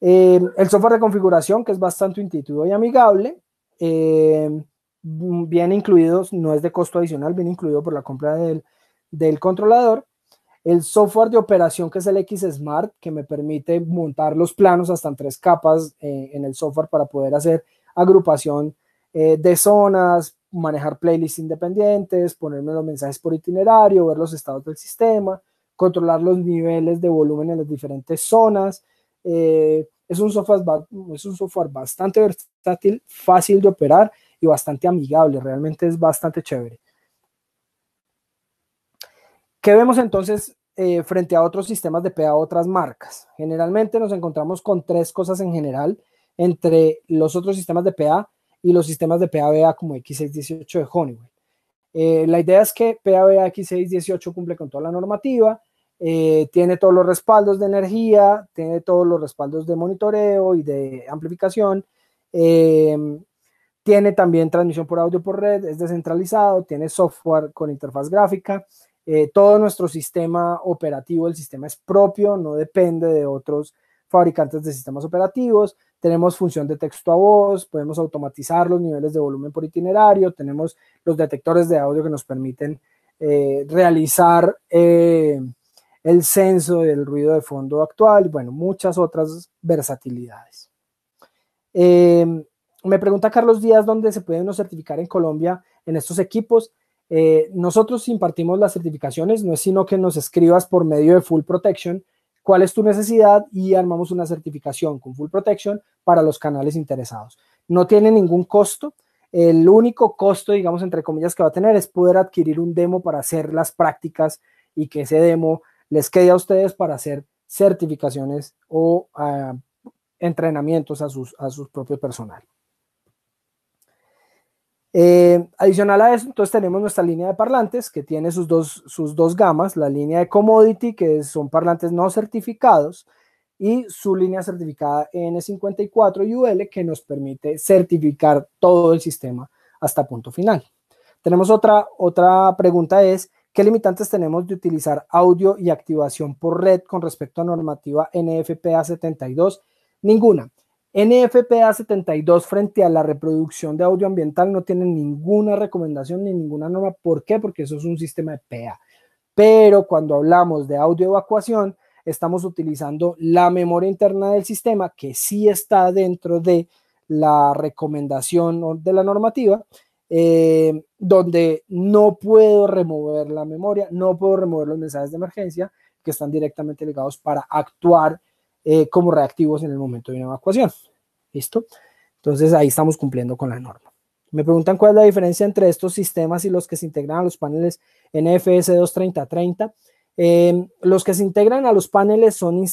El software de configuración, que es bastante intuitivo y amigable, viene incluido, no es de costo adicional, viene incluido por la compra del controlador. El software de operación, que es el X Smart, que me permite montar los planos hasta en 3 capas en el software para poder hacer agrupación de zonas, manejar playlists independientes, ponerme los mensajes por itinerario, ver los estados del sistema, controlar los niveles de volumen en las diferentes zonas. Es un software bastante versátil, fácil de operar y bastante amigable, realmente es bastante chévere. ¿Qué vemos entonces frente a otros sistemas de PA, otras marcas? Generalmente nos encontramos con 3 cosas en general entre los otros sistemas de PA y los sistemas de PA-BA como X618 de Honeywell. La idea es que PA-BA X618 cumple con toda la normativa, tiene todos los respaldos de energía, tiene todos los respaldos de monitoreo y de amplificación, tiene también transmisión por audio por red, es descentralizado, tiene software con interfaz gráfica. Todo nuestro sistema operativo, el sistema es propio, no depende de otros fabricantes de sistemas operativos. Tenemos función de texto a voz, podemos automatizar los niveles de volumen por itinerario, tenemos los detectores de audio que nos permiten realizar el censo del ruido de fondo actual y bueno, muchas otras versatilidades. Me pregunta Carlos Díaz dónde se pueden certificar en Colombia en estos equipos. Nosotros impartimos las certificaciones, no es sino que nos escribas por medio de Full Protection cuál es tu necesidad y armamos una certificación con Full Protection para los canales interesados. No tiene ningún costo, el único costo, digamos, entre comillas, que va a tener es poder adquirir un demo para hacer las prácticas y que ese demo les quede a ustedes para hacer certificaciones o entrenamientos a sus propios personal. Adicional a eso, entonces tenemos nuestra línea de parlantes que tiene sus dos gamas, la línea de commodity, que son parlantes no certificados, y su línea certificada N54 UL, que nos permite certificar todo el sistema hasta punto final. Tenemos otra pregunta es, ¿qué limitantes tenemos de utilizar audio y activación por red con respecto a normativa NFPA 72? Ninguna. NFPA 72 frente a la reproducción de audio ambiental no tienen ninguna recomendación ni ninguna norma. ¿Por qué? Porque eso es un sistema de PA. Pero cuando hablamos de audio evacuación, estamos utilizando la memoria interna del sistema que sí está dentro de la recomendación de la normativa, donde no puedo remover la memoria, no puedo remover los mensajes de emergencia que están directamente ligados para actuar como reactivos en el momento de una evacuación. ¿Listo? Entonces ahí estamos cumpliendo con la norma. Me preguntan cuál es la diferencia entre estos sistemas y los que se integran a los paneles NFS 23030. Los que se integran a los paneles son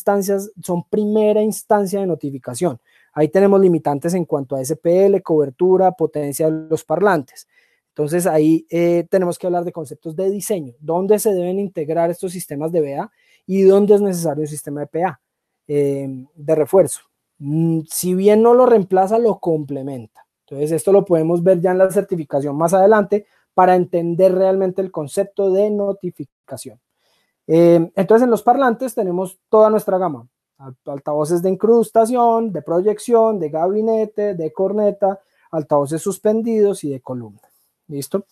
primera instancia de notificación. Ahí tenemos limitantes en cuanto a SPL, cobertura, potencia de los parlantes. Entonces ahí tenemos que hablar de conceptos de diseño, dónde se deben integrar estos sistemas de BA y dónde es necesario un sistema de PA de refuerzo. Si bien no lo reemplaza, lo complementa. Entonces esto lo podemos ver ya en la certificación más adelante, para entender realmente el concepto de notificación. Entonces en los parlantes tenemos toda nuestra gama, altavoces de incrustación, de proyección, de gabinete, de corneta, altavoces suspendidos y de columna. ¿Listo?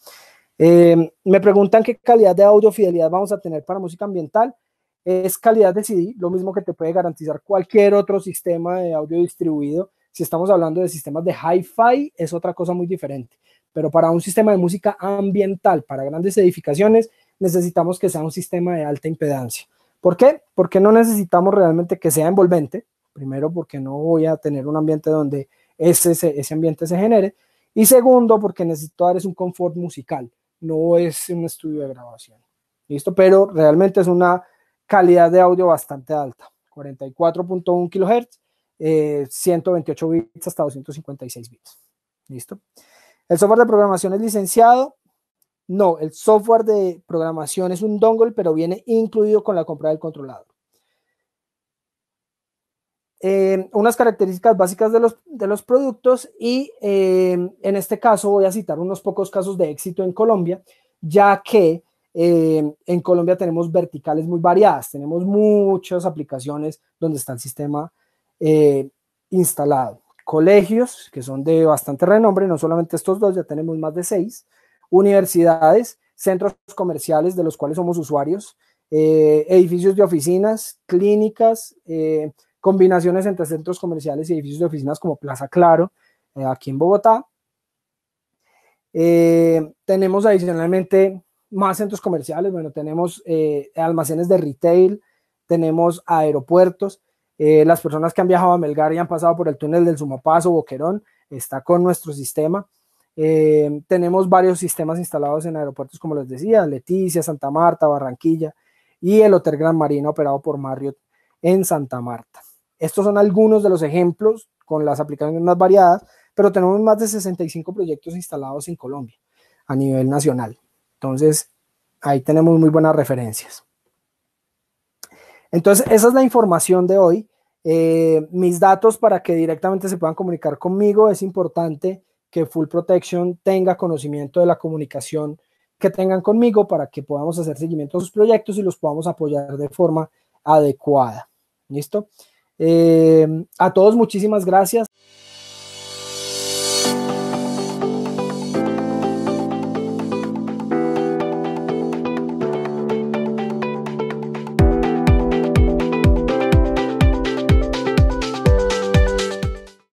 Me preguntan qué calidad de audio fidelidad vamos a tener para música ambiental. Es calidad de CD, lo mismo que te puede garantizar cualquier otro sistema de audio distribuido. Si estamos hablando de sistemas de hi-fi, es otra cosa muy diferente. Pero para un sistema de música ambiental, para grandes edificaciones, necesitamos que sea un sistema de alta impedancia. ¿Por qué? Porque no necesitamos realmente que sea envolvente. Primero, porque no voy a tener un ambiente donde ese ambiente se genere. Y segundo, porque necesito dar un confort musical. No es un estudio de grabación. ¿Listo? Pero realmente es una calidad de audio bastante alta. 44.1 kHz, 128 bits hasta 256 bits. ¿Listo? ¿El software de programación es licenciado? No, el software de programación es un dongle, pero viene incluido con la compra del controlador. Unas características básicas de los productos y en este caso voy a citar unos pocos casos de éxito en Colombia, ya que en Colombia tenemos verticales muy variadas, tenemos muchas aplicaciones donde está el sistema instalado. Colegios, que son de bastante renombre, no solamente estos dos, ya tenemos más de 6. Universidades, centros comerciales de los cuales somos usuarios, edificios de oficinas, clínicas, combinaciones entre centros comerciales y edificios de oficinas como Plaza Claro, aquí en Bogotá. Tenemos adicionalmente más centros comerciales, bueno, tenemos almacenes de retail, tenemos aeropuertos, las personas que han viajado a Melgar y han pasado por el túnel del Sumapazo, Boquerón, está con nuestro sistema. Tenemos varios sistemas instalados en aeropuertos, como les decía, Leticia, Santa Marta, Barranquilla y el Hotel Gran Marina operado por Marriott en Santa Marta. Estos son algunos de los ejemplos con las aplicaciones más variadas, pero tenemos más de 65 proyectos instalados en Colombia a nivel nacional. Entonces, ahí tenemos muy buenas referencias. Entonces, esa es la información de hoy. Mis datos para que directamente se puedan comunicar conmigo. Es importante que Full Protection tenga conocimiento de la comunicación que tengan conmigo para que podamos hacer seguimiento a sus proyectos y los podamos apoyar de forma adecuada. ¿Listo? A todos muchísimas gracias.